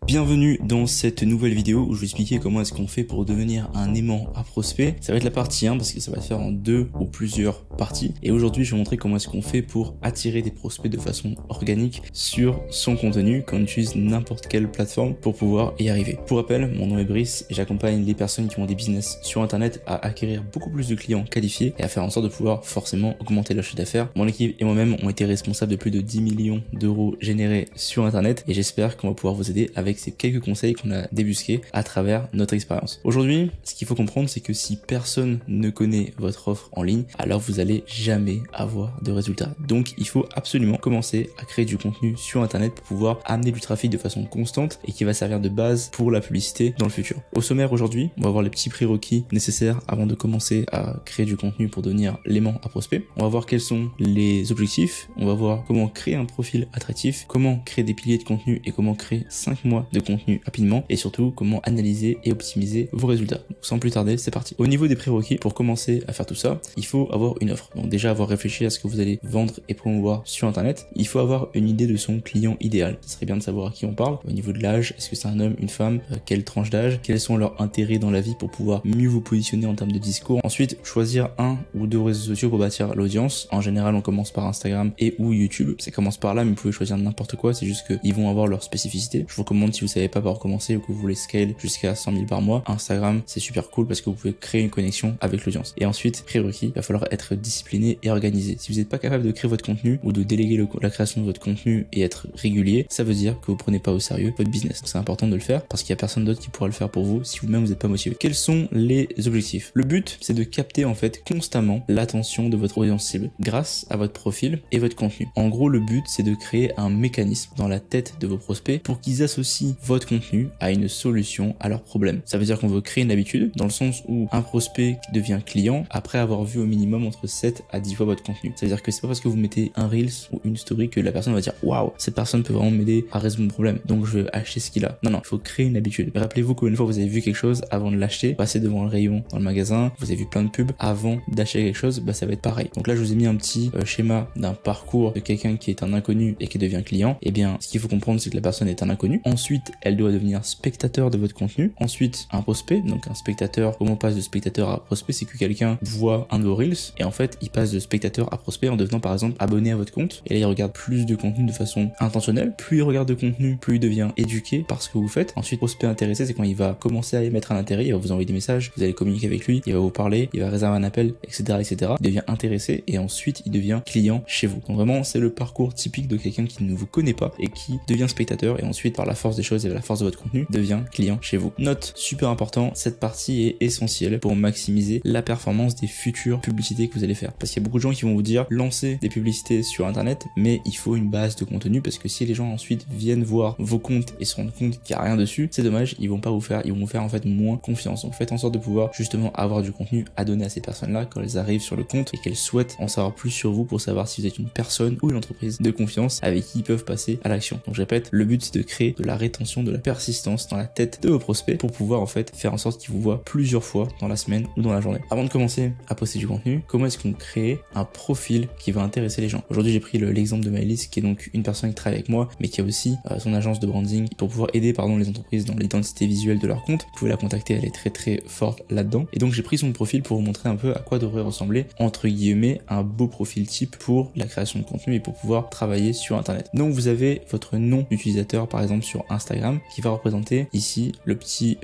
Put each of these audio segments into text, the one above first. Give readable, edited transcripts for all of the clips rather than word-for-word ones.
Bienvenue dans cette nouvelle vidéo où je vais expliquer comment est-ce qu'on fait pour devenir un aimant à prospect. Ça va être la partie 1 parce que ça va se faire en 2 ou plusieurs parties. Et aujourd'hui, je vais montrer comment est-ce qu'on fait pour attirer des prospects de façon organique sur son contenu quand on utilise n'importe quelle plateforme pour pouvoir y arriver. Pour rappel, mon nom est Brice et j'accompagne les personnes qui ont des business sur internet à acquérir beaucoup plus de clients qualifiés et à faire en sorte de pouvoir forcément augmenter leur chiffre d'affaires. Mon équipe et moi-même ont été responsables de plus de 10 millions d'euros générés sur internet et j'espère qu'on va pouvoir vous aider avec ces quelques conseils qu'on a débusqués à travers notre expérience. Aujourd'hui, ce qu'il faut comprendre, c'est que si personne ne connaît votre offre en ligne, alors vous allez jamais avoir de résultats. Donc, il faut absolument commencer à créer du contenu sur internet pour pouvoir amener du trafic de façon constante et qui va servir de base pour la publicité dans le futur. Au sommaire aujourd'hui, on va voir les petits prérequis nécessaires avant de commencer à créer du contenu pour devenir l'aimant à prospect. On va voir quels sont les objectifs, on va voir comment créer un profil attractif, comment créer des piliers de contenu et comment créer 5 mois de contenu rapidement et surtout comment analyser et optimiser vos résultats. Donc, sans plus tarder, c'est parti. Au niveau des prérequis, pour commencer à faire tout ça, il faut avoir une offre. Donc déjà avoir réfléchi à ce que vous allez vendre et promouvoir sur internet. Il faut avoir une idée de son client idéal. Ce serait bien de savoir à qui on parle. Au niveau de l'âge, est-ce que c'est un homme, une femme, quelle tranche d'âge, quels sont leurs intérêts dans la vie pour pouvoir mieux vous positionner en termes de discours. Ensuite, choisir un ou deux réseaux sociaux pour bâtir l'audience. En général, on commence par Instagram et ou YouTube. Ça commence par là, mais vous pouvez choisir n'importe quoi. C'est juste qu'ils vont avoir leurs spécificités. Je vous recommande, si vous savez pas par où commencer ou que vous voulez scale jusqu'à 100 000 par mois, Instagram c'est super cool parce que vous pouvez créer une connexion avec l'audience. Et ensuite, prérequis, il va falloir être discipliné et organisé. Si vous n'êtes pas capable de créer votre contenu ou de déléguer la création de votre contenu et être régulier, ça veut dire que vous prenez pas au sérieux votre business. C'est important de le faire parce qu'il y a personne d'autre qui pourra le faire pour vous si vous-même vous n'êtes pas motivé. Quels sont les objectifs? Le but, c'est de capter en fait constamment l'attention de votre audience cible grâce à votre profil et votre contenu. En gros, le but, c'est de créer un mécanisme dans la tête de vos prospects pour qu'ils associent votre contenu à une solution à leurs problèmes. Ça veut dire qu'on veut créer une habitude dans le sens où un prospect devient client après avoir vu au minimum entre 7 à 10 fois votre contenu. Ça veut dire que c'est pas parce que vous mettez un Reels ou une story que la personne va dire waouh, cette personne peut vraiment m'aider à résoudre mon problème, donc je vais acheter ce qu'il a. Non, il faut créer une habitude. Rappelez-vous combien de fois vous avez vu quelque chose avant de l'acheter, passer devant le rayon dans le magasin, vous avez vu plein de pubs avant d'acheter quelque chose, bah ça va être pareil. Donc là, je vous ai mis un petit schéma d'un parcours de quelqu'un qui est un inconnu et qui devient client. Et bien, ce qu'il faut comprendre, c'est que la personne est un inconnu. Ensuite, elle doit devenir spectateur de votre contenu. Ensuite, un prospect. Donc un spectateur, comment on passe de spectateur à prospect, c'est que quelqu'un voit un de vos reels et en fait il passe de spectateur à prospect en devenant par exemple abonné à votre compte. Et là il regarde plus de contenu de façon intentionnelle. Plus il regarde de contenu, plus il devient éduqué par ce que vous faites. Ensuite, prospect intéressé, c'est quand il va commencer à émettre un intérêt, il va vous envoyer des messages, vous allez communiquer avec lui, il va vous parler, il va réserver un appel, etc., etc. Il devient intéressé et ensuite il devient client chez vous. Donc vraiment c'est le parcours typique de quelqu'un qui ne vous connaît pas et qui devient spectateur et ensuite par la force des choses et la force de votre contenu devient client chez vous. Note super important, cette partie est essentielle pour maximiser la performance des futures publicités que vous allez faire. Parce qu'il y a beaucoup de gens qui vont vous dire lancez des publicités sur internet, mais il faut une base de contenu parce que si les gens ensuite viennent voir vos comptes et se rendent compte qu'il n'y a rien dessus, c'est dommage, ils vont vous faire en fait moins confiance. Donc faites en sorte de pouvoir justement avoir du contenu à donner à ces personnes-là quand elles arrivent sur le compte et qu'elles souhaitent en savoir plus sur vous pour savoir si vous êtes une personne ou une entreprise de confiance avec qui ils peuvent passer à l'action. Donc je répète, le but c'est de créer de la rétention, de la persistance dans la tête de vos prospects pour pouvoir en fait faire en sorte qu'ils vous voient plusieurs fois dans la semaine ou dans la journée. Avant de commencer à poster du contenu, comment est-ce qu'on crée un profil qui va intéresser les gens? Aujourd'hui, j'ai pris l'exemple de Maëlys, qui est donc une personne qui travaille avec moi, mais qui a aussi son agence de branding pour pouvoir aider les entreprises dans l'identité visuelle de leur compte. Vous pouvez la contacter, elle est très très forte là-dedans. Et donc j'ai pris son profil pour vous montrer un peu à quoi devrait ressembler entre guillemets un beau profil type pour la création de contenu et pour pouvoir travailler sur internet. Donc vous avez votre nom d'utilisateur par exemple sur Instagram qui va représenter ici le petit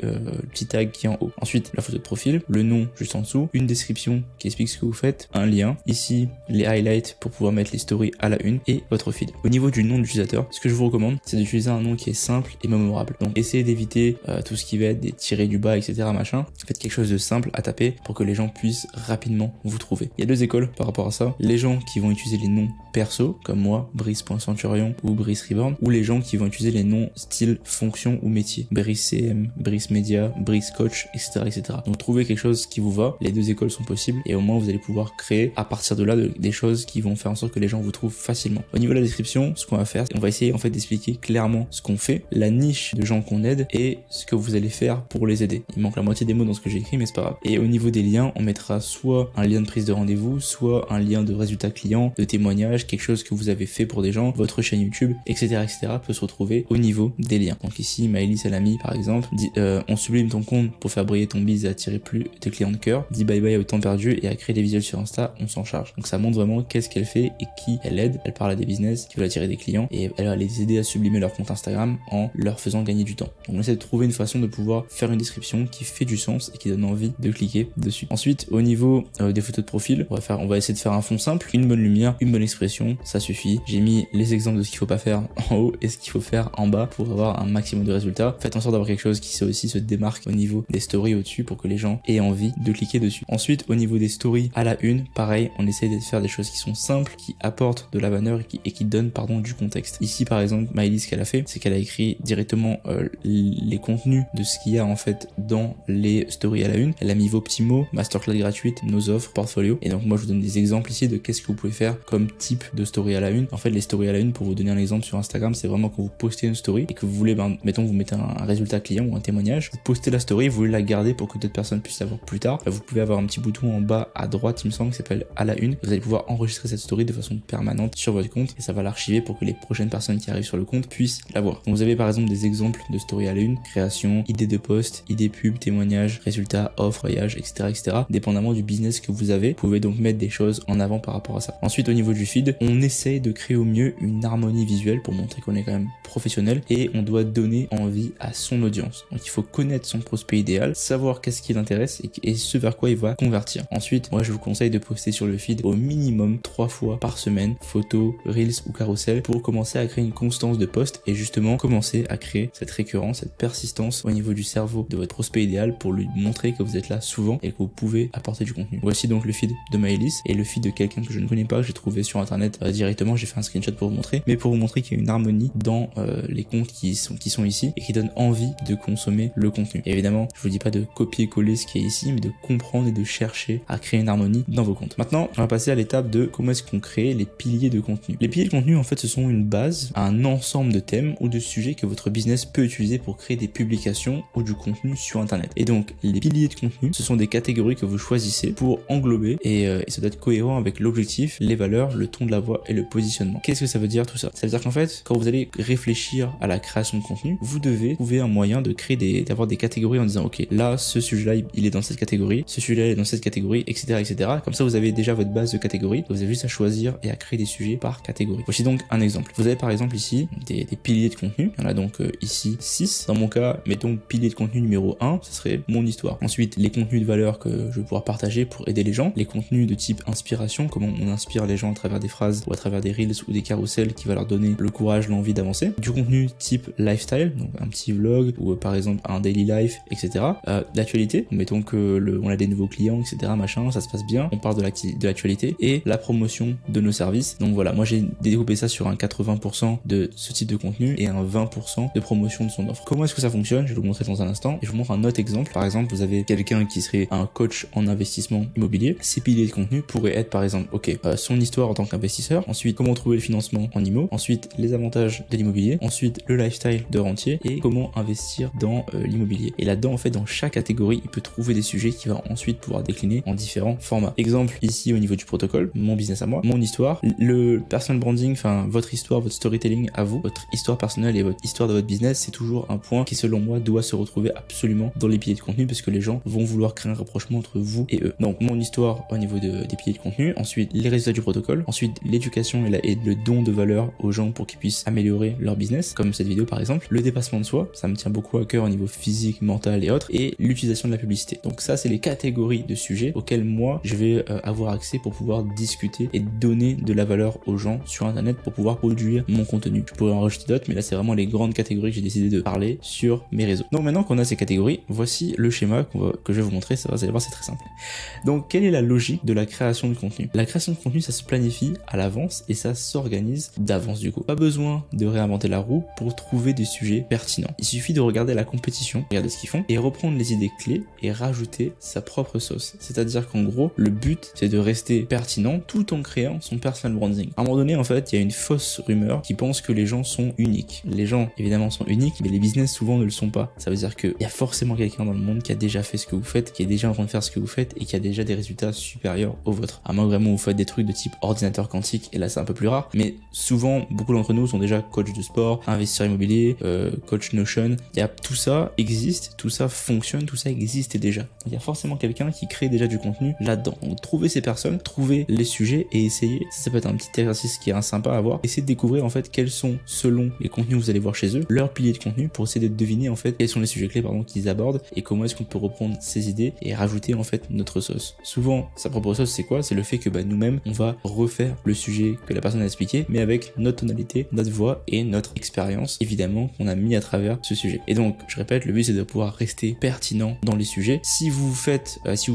tag qui est en haut. Ensuite la photo de profil, le nom juste en dessous, une description qui explique ce que vous faites, un lien, ici les highlights pour pouvoir mettre les stories à la une et votre feed. Au niveau du nom d'utilisateur, ce que je vous recommande c'est d'utiliser un nom qui est simple et mémorable. Donc essayez d'éviter tout ce qui va être des tirés du bas, etc. machin. Faites quelque chose de simple à taper pour que les gens puissent rapidement vous trouver. Il y a deux écoles par rapport à ça. Les gens qui vont utiliser les noms perso, comme moi, Brice.Centurion ou Brice Reborn, ou les gens qui vont utiliser les noms style fonction ou métier, Brice CM, Brice Media, Brice Coach, etc., etc. Donc trouvez quelque chose qui vous va. Les deux écoles sont possibles et au moins vous allez pouvoir créer à partir de là des choses qui vont faire en sorte que les gens vous trouvent facilement. Au niveau de la description, ce qu'on va faire, on va essayer en fait d'expliquer clairement ce qu'on fait, la niche de gens qu'on aide et ce que vous allez faire pour les aider. Il manque la moitié des mots dans ce que j'ai écrit, mais c'est pas grave. Et au niveau des liens, on mettra soit un lien de prise de rendez-vous, soit un lien de résultat client, de témoignage, quelque chose que vous avez fait pour des gens, votre chaîne YouTube, etc., etc. peut se retrouver au niveau des liens. Donc ici, Maëlys elle a mis par exemple, on sublime ton compte pour faire briller ton bise et attirer plus tes clients de cœur, dis bye bye au temps perdu et à créer des visuels sur Insta, on s'en charge. Donc ça montre vraiment qu'est-ce qu'elle fait et qui elle aide. Elle parle à des business qui veulent attirer des clients et elle va les aider à sublimer leur compte Instagram en leur faisant gagner du temps. Donc on essaie de trouver une façon de pouvoir faire une description qui fait du sens et qui donne envie de cliquer dessus. Ensuite, au niveau des photos de profil, on va essayer de faire un fond simple, une bonne lumière, une bonne expression, ça suffit. J'ai mis les exemples de ce qu'il faut pas faire en haut et ce qu'il faut faire en bas pour avoir un maximum de résultats. Faites en sorte d'avoir quelque chose qui aussi se démarque au niveau des stories au-dessus pour que les gens aient envie de cliquer dessus. Ensuite, au niveau des stories à la une, pareil, on essaie de faire des choses qui sont simples, qui apportent de la valeur et qui donnent du contexte. Ici, par exemple, Maëlys, ce qu'elle a fait, c'est qu'elle a écrit directement les contenus de ce qu'il y a en fait dans les stories à la une. Elle a mis vos petits mots, masterclass gratuite, nos offres, portfolio. Et donc moi, je vous donne des exemples ici de qu'est-ce que vous pouvez faire comme type de story à la une. En fait, les stories à la une, pour vous donner un exemple sur Instagram, c'est vraiment quand vous postez une story et que vous voulez, mettons, vous mettez un résultat client ou un témoignage, vous postez la story, vous voulez la garder pour que d'autres personnes puissent la voir plus tard. Vous pouvez avoir un petit bouton en bas à droite, il me semble, qui s'appelle à la une. Vous allez pouvoir enregistrer cette story de façon permanente sur votre compte et ça va l'archiver pour que les prochaines personnes qui arrivent sur le compte puissent la voir. Donc vous avez par exemple des exemples de story à la une, création, idée de post, idée pub, témoignage, résultats, offres, voyage, etc. Dépendamment du business que vous avez, vous pouvez donc mettre des choses en avant par rapport à ça. Ensuite, au niveau du feed, on essaye de créer au mieux une harmonie visuelle pour montrer qu'on est quand même professionnel et on doit donner envie à son audience. Donc il faut connaître son prospect idéal, savoir qu'est-ce qui l'intéresse et ce vers quoi il va convertir. Ensuite, moi je vous conseille de poster sur le feed au minimum 3 fois par semaine, photos, reels ou carousel pour commencer à créer une constance de post et justement commencer à créer cette récurrence, cette persistance au niveau du cerveau de votre prospect idéal pour lui montrer que vous êtes là souvent et que vous pouvez apporter du contenu. Voici donc le feed de Maëlys et le feed de quelqu'un que je ne connais pas, que j'ai trouvé sur internet directement. J'ai fait un screenshot pour vous montrer, mais pour vous montrer qu'il y a une harmonie dans les comptes qui sont ici et qui donnent envie de consommer le contenu. Et évidemment, je vous dis pas de copier-coller ce qui est ici, mais de comprendre et de chercher à créer une harmonie dans vos comptes. Maintenant, on va passer à l'étape de comment est-ce qu'on crée les piliers de contenu. Les piliers de contenu, en fait, ce sont une base, un ensemble de thèmes ou de sujets que votre business peut utiliser pour créer des publications ou du contenu sur internet. Et donc, les piliers de contenu, ce sont des catégories que vous choisissez pour englober et ça doit être cohérent avec l'objectif, les valeurs, le ton de la voix et le positionnement. Qu'est-ce que ça veut dire tout ça? Ça veut dire qu'en fait, quand vous allez réfléchir à la création de contenu, vous devez trouver un moyen de créer d'avoir des catégories en disant ok, là, ce sujet-là, il est dans cette catégorie, ce sujet-là est dans cette catégorie, etc. Comme ça, vous avez déjà votre base de catégories, vous avez juste à choisir et à créer des sujets par catégorie. Voici donc un exemple. Vous avez par exemple ici des piliers de contenu. Il y en a donc ici 6. Dans mon cas, mettons pilier de contenu numéro 1, ce serait mon histoire. Ensuite, les contenus de valeur que je vais pouvoir partager pour aider les gens. Les contenus de type inspiration, comment on inspire les gens à travers des phrases ou à travers des reels ou des carousels qui va leur donner le courage, l'envie d'avancer. Du contenu type lifestyle, donc un petit vlog ou par exemple un daily life, etc. D'actualité, mettons que on a des nouveaux clients, etc. Machin, ça se passe bien. On parle de l'actualité et la promotion de nos services. Donc voilà, moi j'ai découpé ça sur un 80% de ce type de contenu et un 20% de promotion de son offre. Comment est-ce que ça fonctionne? Je vais vous montrer dans un instant et je vous montre un autre exemple. Par exemple, vous avez quelqu'un qui serait un coach en investissement immobilier. Ses piliers de contenu pourraient être par exemple, son histoire en tant qu'investisseur, ensuite comment trouver le financement en IMO, ensuite les avantages de l'immobilier, ensuite le lifestyle de rentier et comment investir dans l'immobilier. Et là-dedans, en fait, dans chaque catégorie, il peut trouver des sujets qu'il va ensuite pouvoir décliner en différents formats. Exemple ici au niveau du protocole, mon business à moi, mon histoire, le personal branding, enfin votre histoire, votre storytelling à vous, votre histoire personnelle et votre histoire de votre business, c'est toujours un point qui selon moi doit se retrouver absolument dans les piliers de contenu parce que les gens vont vouloir créer un rapprochement entre vous et eux. Donc mon histoire au niveau des piliers de contenu, ensuite les résultats du protocole, ensuite l'éducation et le don de valeur aux gens pour qu'ils puissent améliorer leur business, comme cette vidéo par exemple, le dépassement de soi, ça me tient beaucoup à cœur au niveau physique, mental et autres, et l'utilisation de la publicité. Donc ça, c'est les catégories de sujets auxquels moi je vais avoir accès pour pouvoir discuter et donner de la valeur aux gens sur internet pour pouvoir produire mon contenu. Je pourrais en rajouter d'autres, mais là c'est vraiment les grandes catégories que j'ai décidé de parler sur mes réseaux. Donc maintenant qu'on a ces catégories, voici le schéma que je vais vous montrer. Ça va, vous allez voir, c'est très simple. Donc quelle est la logique de la création de contenu? La création de contenu, ça se planifie à l'avance et ça s'organise d'avance du coup. Pas besoin de réinventer la roue pour trouver des sujets pertinents. Il suffit de regarder la compétition, regarder ce qu'ils font et reprendre les idées clés et rajouter sa propre sauce. C'est-à-dire qu'en gros, le but c'est de rester pertinent tout en créant son personal branding. À un moment donné, en fait, il y a une fausse rumeur qui pense que les gens sont uniques. Les gens, évidemment, sont uniques, mais les business souvent ne le sont pas. Ça veut dire qu'il y a forcément quelqu'un dans le monde qui a déjà fait ce que vous faites, qui est déjà en train de faire ce que vous faites et qui a déjà des résultats supérieurs aux vôtres. À moins vraiment vous faites des trucs de type ordinateur quantique, et là c'est un peu plus rare, mais souvent, beaucoup d'entre nous sont déjà coach de sport, investisseurs immobiliers, immobilier, coach Notion. Tout ça existe, tout ça fonctionne, tout ça existe déjà. Il y a forcément quelqu'un qui crée déjà du contenu là-dedans. Donc trouvez ces personnes, trouvez les sujets et essayez. Ça peut être un petit exercice qui est sympa à voir. Essayez de découvrir en fait quels sont, selon les contenus que vous allez voir chez eux, leurs piliers de contenu pour essayer de deviner en fait quels sont les sujets clés qu'ils abordent et comment est-ce qu'on peut reprendre ces idées et rajouter en fait notre sauce. Souvent, sa propre sauce, c'est quoi? C'est le fait que nous-mêmes, on va refaire le sujet que la personne a expliqué, mais avec notre tonalité, notre voix et notre expérience, évidemment, qu'on a mis à travers ce sujet. Et donc, je répète, le but c'est de pouvoir rester pertinent dans les sujets. Si vous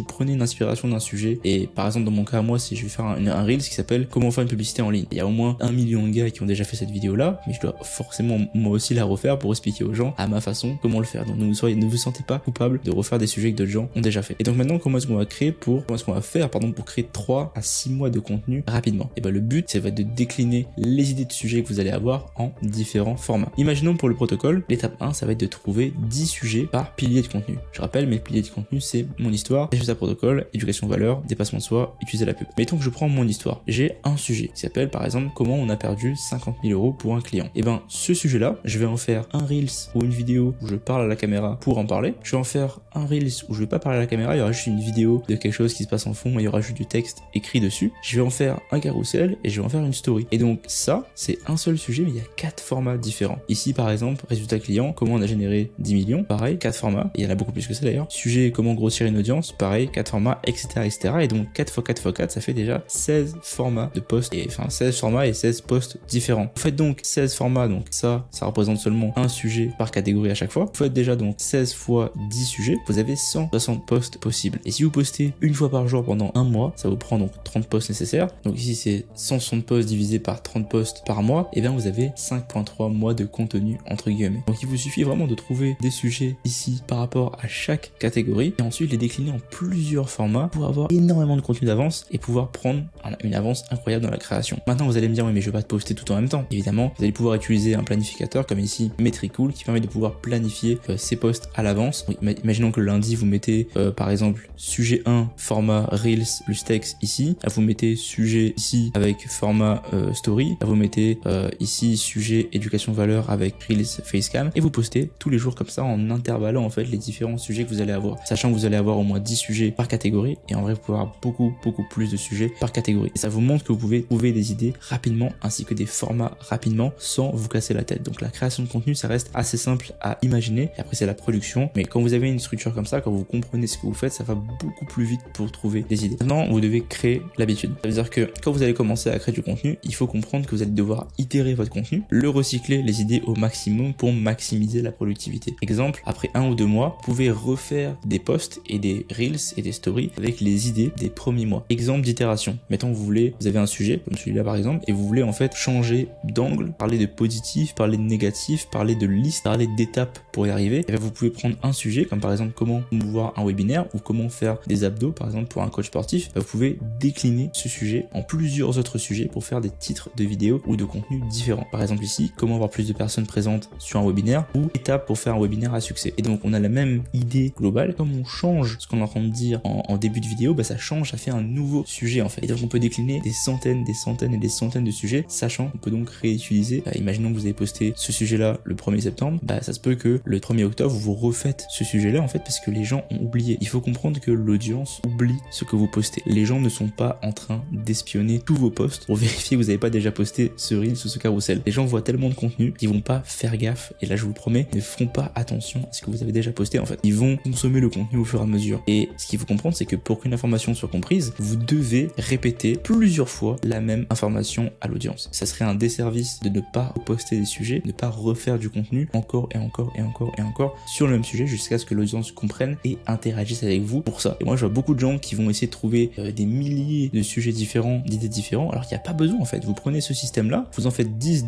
prenez une inspiration d'un sujet, et par exemple dans mon cas, moi, si je vais faire un Reels qui s'appelle comment faire une publicité en ligne. Il y a au moins 1 million de gars qui ont déjà fait cette vidéo-là, mais je dois forcément moi aussi la refaire pour expliquer aux gens à ma façon comment le faire. Donc ne vous sentez pas coupable de refaire des sujets que d'autres gens ont déjà fait. Et donc maintenant, comment est-ce qu'on va faire pour créer 3 à 6 mois de contenu rapidement? Et le but, c'est de décliner les idées de sujets que vous allez avoir en différents formats. Imaginons pour le protocole, l'étape 1, ça va être de trouver 10 sujets par pilier de contenu. Je rappelle, mes piliers de contenu, c'est mon histoire, résultat protocole, éducation valeur, dépassement de soi, utiliser la pub. Mettons que je prends mon histoire. J'ai un sujet qui s'appelle par exemple comment on a perdu 50 000 euros pour un client. Et ce sujet-là, je vais en faire un Reels ou une vidéo où je parle à la caméra pour en parler. Je vais en faire un Reels où je vais pas parler à la caméra, il y aura juste une vidéo de quelque chose qui se passe en fond et il y aura juste du texte écrit dessus. Je vais en faire un carrousel et je vais en faire une story. Et donc ça, c'est un seul sujet, mais il y a 4 formats différents. Ici, par exemple, résultat client, comment on a généré 10 millions, pareil, 4 formats. Il y en a beaucoup plus que ça d'ailleurs. Sujet, comment grossir une audience, pareil, 4 formats, etc., etc. Et donc 4 x 4 x 4, ça fait déjà 16 formats de posts, et 16 formats et 16 posts différents. Vous faites donc 16 formats, donc ça représente seulement un sujet par catégorie à chaque fois. Vous faites déjà donc 16 fois 10 sujets, vous avez 160 posts possibles. Et si vous postez une fois par jour pendant un mois, ça vous prend donc 30 posts nécessaires. Donc ici c'est 160 posts divisé par 30 posts par mois, et bien vous avez 5,3 mois de contenu entre guillemets. Donc il vous suffit vraiment de trouver des sujets ici par rapport à chaque catégorie et ensuite les décliner en plusieurs formats pour avoir énormément de contenu d'avance et pouvoir prendre une avance incroyable dans la création. Maintenant vous allez me dire oui mais je vais pas te poster tout en même temps. Évidemment vous allez pouvoir utiliser un planificateur comme ici Metricool qui permet de pouvoir planifier ces posts à l'avance. Imaginons que le lundi vous mettez par exemple sujet 1 format Reels plus texte ici, là vous mettez sujet ici avec format story, là vous mettez ici sujet éducation valeur avec Reels Facecam et vous postez tous les jours comme ça en intervallant en fait les différents sujets que vous allez avoir, sachant que vous allez avoir au moins 10 sujets par catégorie et en vrai vous pouvez avoir beaucoup plus de sujets par catégorie. Et ça vous montre que vous pouvez trouver des idées rapidement ainsi que des formats rapidement sans vous casser la tête. Donc la création de contenu ça reste assez simple à imaginer et après c'est la production, mais quand vous avez une structure comme ça, quand vous comprenez ce que vous faites, ça va beaucoup plus vite pour trouver des idées. Maintenant vous devez créer l'habitude. Ça veut dire que quand vous allez commencer à créer du contenu, il faut comprendre que vous allez devoir itérer votre contenu, le recycler les idées au maximum pour maximiser la productivité. Exemple, après 1 ou 2 mois, vous pouvez refaire des posts et des reels et des stories avec les idées des premiers mois. Exemple d'itération. Mettons que vous avez un sujet comme celui-là par exemple et vous voulez en fait changer d'angle, parler de positif, parler de négatif, parler de liste, parler d'étapes pour y arriver. Et bien vous pouvez prendre un sujet comme par exemple comment promouvoir un webinaire ou comment faire des abdos par exemple pour un coach sportif. Vous pouvez décliner ce sujet en plusieurs autres sujets pour faire des titres de vidéos ou de contenus différents. Par exemple ici, comment avoir plus de personnes présentes sur un webinaire ou étapes pour faire un webinaire à succès. Et donc on a la même idée globale. Comme on change ce qu'on est en train de dire en début de vidéo, ça change, ça fait un nouveau sujet en fait. Et donc on peut décliner des centaines et des centaines de sujets, sachant qu'on peut donc réutiliser. Imaginons que vous avez posté ce sujet-là le 1er septembre, ça se peut que le 1er octobre vous refaites ce sujet-là en fait parce que les gens ont oublié. Il faut comprendre que l'audience oublie ce que vous postez. Les gens ne sont pas en train d'espionner tous vos posts pour vérifier que vous n'avez pas déjà posté ce reel ou ce carrousel. Les gens voient tellement de contenu qu'ils vont pas faire gaffe et là je vous le promets, ne feront pas attention à ce que vous avez déjà posté en fait. Ils vont consommer le contenu au fur et à mesure. Et ce qu'il faut comprendre c'est que pour qu'une information soit comprise, vous devez répéter plusieurs fois la même information à l'audience. Ça serait un desservice de ne pas poster des sujets, ne pas refaire du contenu encore et encore sur le même sujet jusqu'à ce que l'audience comprenne et interagisse avec vous pour ça. Et moi je vois beaucoup de gens qui vont essayer de trouver des milliers de sujets différents, d'idées différentes, alors qu'il n'y a pas besoin en fait. Vous prenez ce système là, vous en faites 10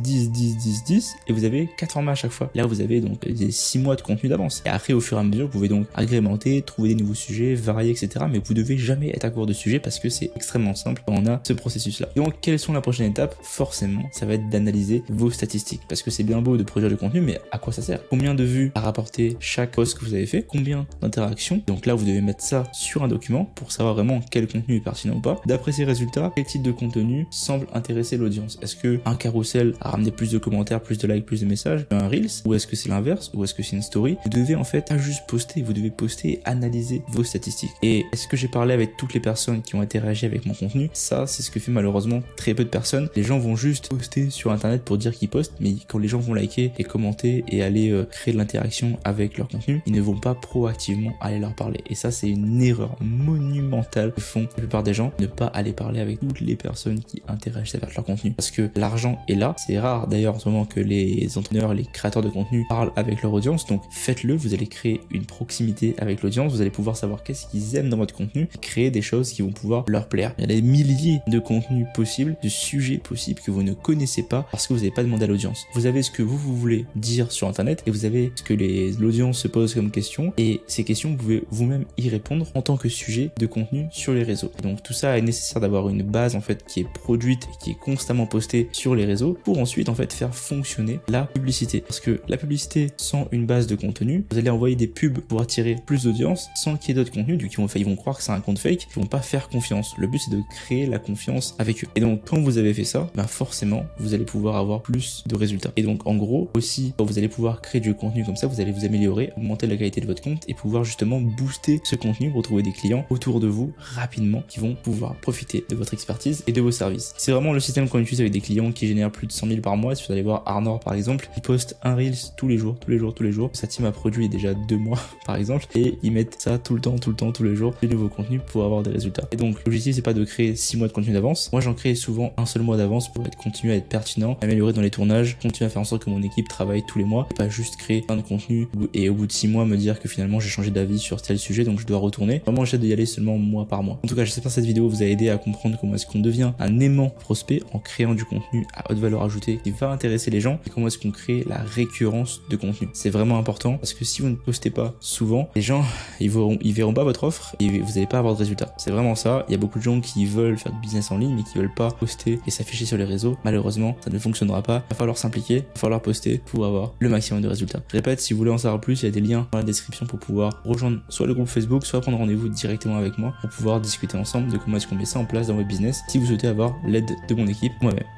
et vous avez 4 formats à chaque fois. Là vous avez donc des 6 mois de contenu d'avance. Et après au fur et à mesure vous pouvez donc agrémenter, trouver des nouveaux sujets, varier etc. Mais vous devez jamais être à court de sujets parce que c'est extrêmement simple quand on a ce processus là. Donc quelles sont la prochaine étape? Forcément ça va être d'analyser vos statistiques parce que c'est bien beau de produire du contenu mais à quoi ça sert? Combien de vues a rapporté chaque post que vous avez fait? Combien d'interactions? Donc là vous devez mettre ça sur un document pour savoir vraiment quel contenu est pertinent ou pas. D'après ces résultats, quel type de contenu semble intéresser l'audience? Est-ce que un carrousel a ramené plus de commentaires, plus de likes, plus de messages, un Reels, ou est-ce que c'est l'inverse, ou est-ce que c'est une story? Vous devez en fait pas juste poster, vous devez poster et analyser vos statistiques. Et est-ce que j'ai parlé avec toutes les personnes qui ont interagi avec mon contenu? Ça, c'est ce que fait malheureusement très peu de personnes. Les gens vont juste poster sur internet pour dire qu'ils postent, mais quand les gens vont liker et commenter et aller créer de l'interaction avec leur contenu, ils ne vont pas proactivement aller leur parler. Et ça, c'est une erreur monumentale que font la plupart des gens, ne pas aller parler avec toutes les personnes qui interagissent avec leur contenu. Parce que l'argent est là. C'est rare d'ailleurs en ce moment que les entrepreneurs, les créateurs de contenu parlent avec leur audience. Donc faites-le, vous allez créer une proximité avec l'audience, vous allez pouvoir savoir qu'est-ce qu'ils aiment dans votre contenu, créer des choses qui vont pouvoir leur plaire. Il y a des milliers de contenus possibles, de sujets possibles que vous ne connaissez pas parce que vous n'avez pas demandé à l'audience. Vous avez ce que vous voulez dire sur internet et vous avez ce que l'audience se pose comme question, et ces questions vous pouvez vous-même y répondre en tant que sujet de contenu sur les réseaux. Donc tout ça est nécessaire d'avoir une base en fait qui est produite et qui est constamment postée sur les réseaux pour ensuite en fait faire fonctionner la publicité. Parce que la publicité sans une base de contenu, vous allez envoyer des pubs pour attirer plus d'audience sans qu'il y ait d'autres contenus, du coup ils vont croire que c'est un compte fake, ils vont pas faire confiance. Le but c'est de créer la confiance avec eux. Et donc quand vous avez fait ça, bah forcément vous allez pouvoir avoir plus de résultats. Et donc en gros aussi, quand vous allez pouvoir créer du contenu comme ça, vous allez vous améliorer, augmenter la qualité de votre compte et pouvoir justement booster ce contenu pour trouver des clients autour de vous rapidement qui vont pouvoir profiter de votre expertise et de vos services. C'est vraiment le système qu'on utilise avec des clients qui génèrent plus de 100 000 par mois. Si vous allez voir Arnor par exemple, il poste un Reels tous les jours. Sa team a produit déjà 2 mois par exemple et ils mettent ça tout le temps, tous les jours, des nouveaux contenus pour avoir des résultats. Et donc l'objectif c'est pas de créer 6 mois de contenu d'avance. Moi j'en crée souvent un seul mois d'avance pour continuer à être pertinent, améliorer dans les tournages, continuer à faire en sorte que mon équipe travaille tous les mois et pas juste créer plein de contenu et au bout de 6 mois me dire que finalement j'ai changé d'avis sur tel sujet donc je dois retourner. Vraiment j'essaie d'y aller seulement mois par mois. En tout cas j'espère que cette vidéo vous a aidé à comprendre comment est-ce qu'on devient un aimant prospect en créant du contenu à haute valeur ajoutée qui va intéresser les gens et comment est-ce qu'on crée la récurrence de contenu. C'est vraiment important parce que si vous ne postez pas souvent, les gens ils verront pas votre offre et vous n'allez pas avoir de résultats. C'est vraiment ça. Il y a beaucoup de gens qui veulent faire du business en ligne mais qui veulent pas poster et s'afficher sur les réseaux. Malheureusement ça ne fonctionnera pas. Il va falloir s'impliquer, il va falloir poster pour avoir le maximum de résultats. Je répète, si vous voulez en savoir plus, il y a des liens dans la description pour pouvoir rejoindre soit le groupe Facebook, soit prendre rendez-vous directement avec moi pour pouvoir discuter ensemble de comment est-ce qu'on met ça en place dans votre business si vous souhaitez avoir l'aide de mon équipe moi-même.